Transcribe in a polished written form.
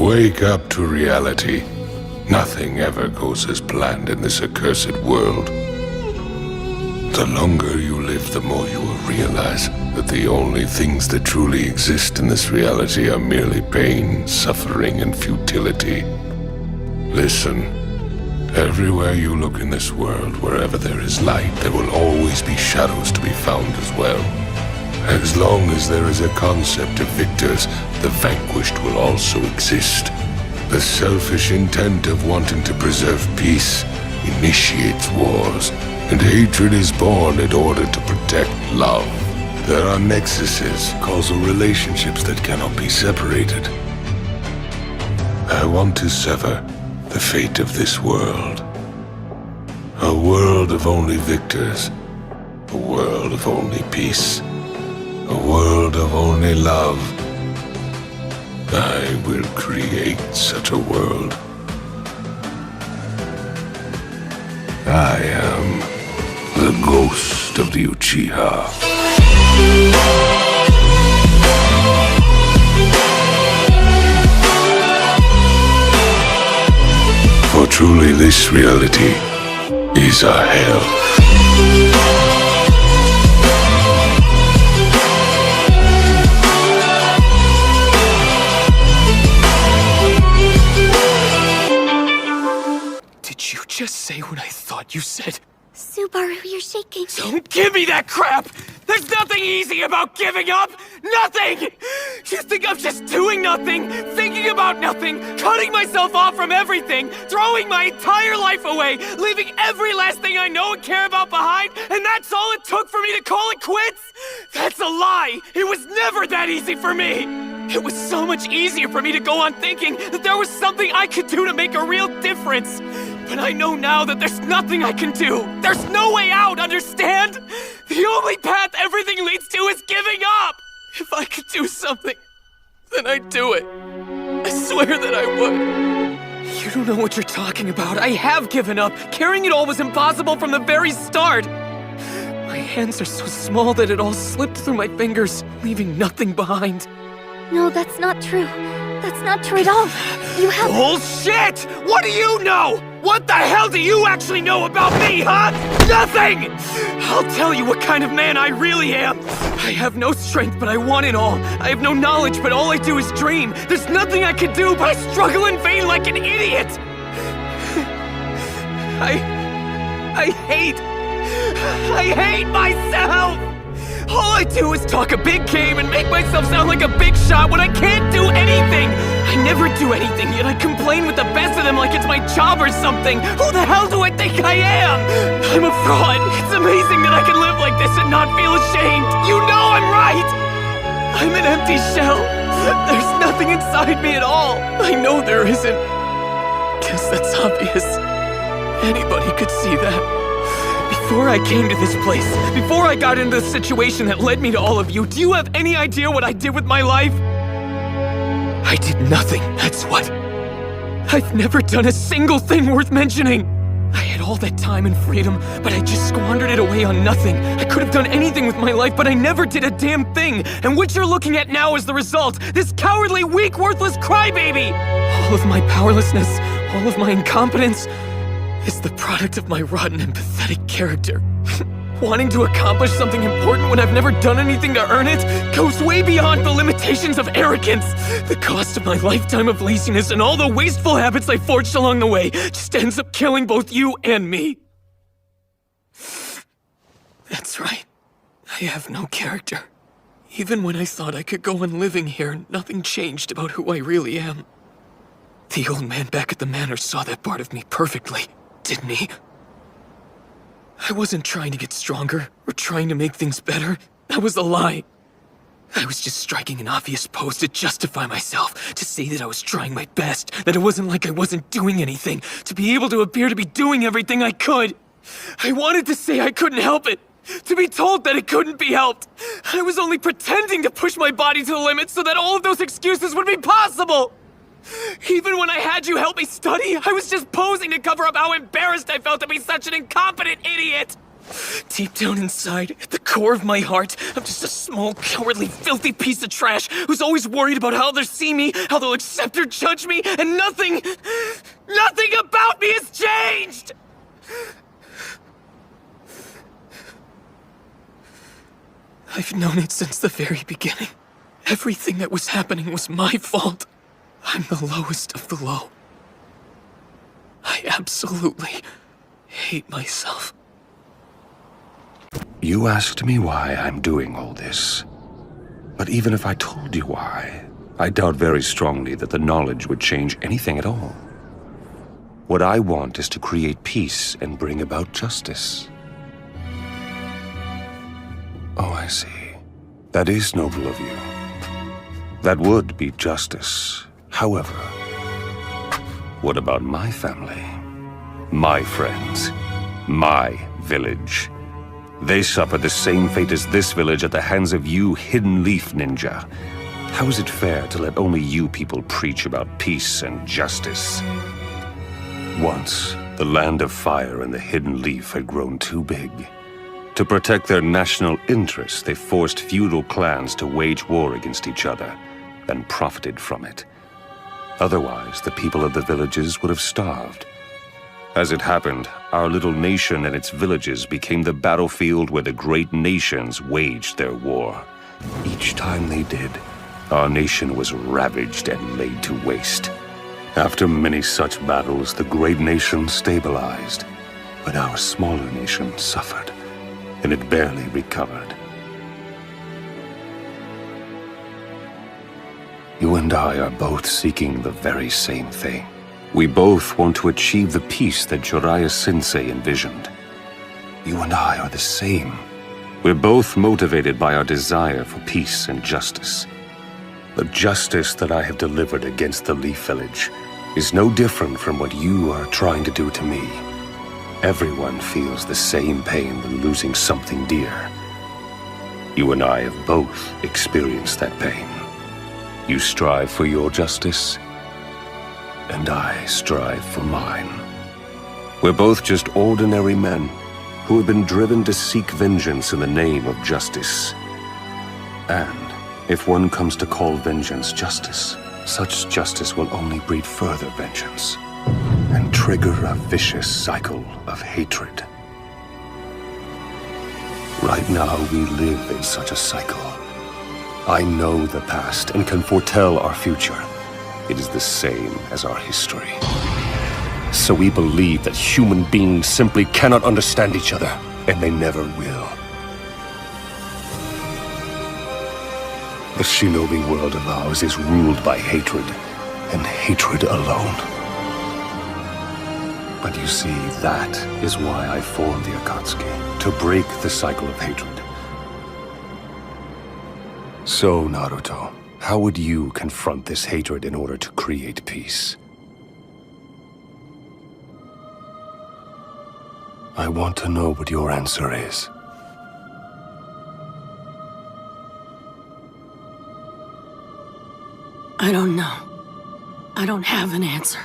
Wake up to reality. Nothing ever goes as planned in this accursed world. The longer you live, the more you will realize that the only things that truly exist in this reality are merely pain, suffering, and futility. Listen, everywhere you look in this world, wherever there is light, there will always be shadows to be found as well. As long as there is a concept of victors, the vanquished will also exist. The selfish intent of wanting to preserve peace initiates wars, and hatred is born in order to protect love. There are nexuses, causal relationships that cannot be separated. I want to sever the fate of this world. A world of only victors. A world of only peace. A world of only love. I will create such a world. I am the ghost of the Uchiha. For truly this reality is a hell. Did you just say what I thought you said? Subaru, you're shaking. Don't give me that crap! There's nothing easy about giving up! Nothing! You think I'm just doing nothing, thinking about nothing, cutting myself off from everything, throwing my entire life away, leaving every last thing I know and care about behind, and that's all it took for me to call it quits? That's a lie! It was never that easy for me! It was so much easier for me to go on thinking that there was something I could do to make a real difference. But I know now that there's nothing I can do. There's no way out, understand? The only path everything leads to is giving up. If I could do something, then I'd do it. I swear that I would. You don't know what you're talking about. I have given up. Carrying it all was impossible from the very start. My hands are so small that it all slipped through my fingers, leaving nothing behind. No, that's not true. That's not true at all. You have— Bullshit! What do you know? What the hell do you actually know about me, huh? Nothing! I'll tell you what kind of man I really am. I have no strength, but I want it all. I have no knowledge, but all I do is dream. There's nothing I can do, but I struggle in vain like an idiot. I hate myself! All I do is talk a big game and make myself sound like a big shot when I can't do anything! I never do anything, yet I complain with the best of them like it's my job or something! Who the hell do I think I am? I'm a fraud! It's amazing that I can live like this and not feel ashamed! You know I'm right! I'm an empty shell! There's nothing inside me at all! I know there isn't. Guess that's obvious. Anybody could see that. Before I came to this place, before I got into the situation that led me to all of you, do you have any idea what I did with my life? I did nothing, that's what. I've never done a single thing worth mentioning. I had all that time and freedom, but I just squandered it away on nothing. I could have done anything with my life, but I never did a damn thing. And what you're looking at now is the result. This cowardly, weak, worthless crybaby. All of my powerlessness, all of my incompetence, is the product of my rotten and pathetic character. Wanting to accomplish something important when I've never done anything to earn it goes way beyond the limitations of arrogance. The cost of my lifetime of laziness and all the wasteful habits I forged along the way just ends up killing both you and me. That's right. I have no character. Even when I thought I could go on living here, nothing changed about who I really am. The old man back at the manor saw that part of me perfectly. Didn't he? I wasn't trying to get stronger, or trying to make things better. That was a lie. I was just striking an obvious pose to justify myself, to say that I was trying my best, that it wasn't like I wasn't doing anything, to be able to appear to be doing everything I could. I wanted to say I couldn't help it, to be told that it couldn't be helped. I was only pretending to push my body to the limit so that all of those excuses would be possible. Even when I had you help me study, I was just posing to cover up how embarrassed I felt to be such an incompetent idiot! Deep down inside, at the core of my heart, I'm just a small, cowardly, filthy piece of trash who's always worried about how they'll see me, how they'll accept or judge me, and nothing about me has changed! I've known it since the very beginning. Everything that was happening was my fault. I'm the lowest of the low. I absolutely hate myself. You asked me why I'm doing all this. But even if I told you why, I doubt very strongly that the knowledge would change anything at all. What I want is to create peace and bring about justice. Oh, I see. That is noble of you. That would be justice. However, what about my family? My friends? My village? They suffered the same fate as this village at the hands of you, Hidden Leaf Ninja. How is it fair to let only you people preach about peace and justice? Once, the Land of Fire and the Hidden Leaf had grown too big. To protect their national interests, they forced feudal clans to wage war against each other, and profited from it. Otherwise, the people of the villages would have starved. As it happened, our little nation and its villages became the battlefield where the great nations waged their war. Each time they did, our nation was ravaged and laid to waste. After many such battles, the great nation stabilized, but our smaller nation suffered, and it barely recovered. You and I are both seeking the very same thing. We both want to achieve the peace that Jiraiya Sensei envisioned. You and I are the same. We're both motivated by our desire for peace and justice. The justice that I have delivered against the Leaf Village is no different from what you are trying to do to me. Everyone feels the same pain when losing something dear. You and I have both experienced that pain. You strive for your justice, and I strive for mine. We're both just ordinary men who have been driven to seek vengeance in the name of justice. And if one comes to call vengeance justice, such justice will only breed further vengeance and trigger a vicious cycle of hatred. Right now, we live in such a cycle. I know the past and can foretell our future. It is the same as our history. So we believe that human beings simply cannot understand each other, and they never will. The shinobi world of ours is ruled by hatred, and hatred alone. But you see, that is why I formed the Akatsuki, to break the cycle of hatred. So, Naruto, how would you confront this hatred in order to create peace? I want to know what your answer is. I don't know. I don't have an answer.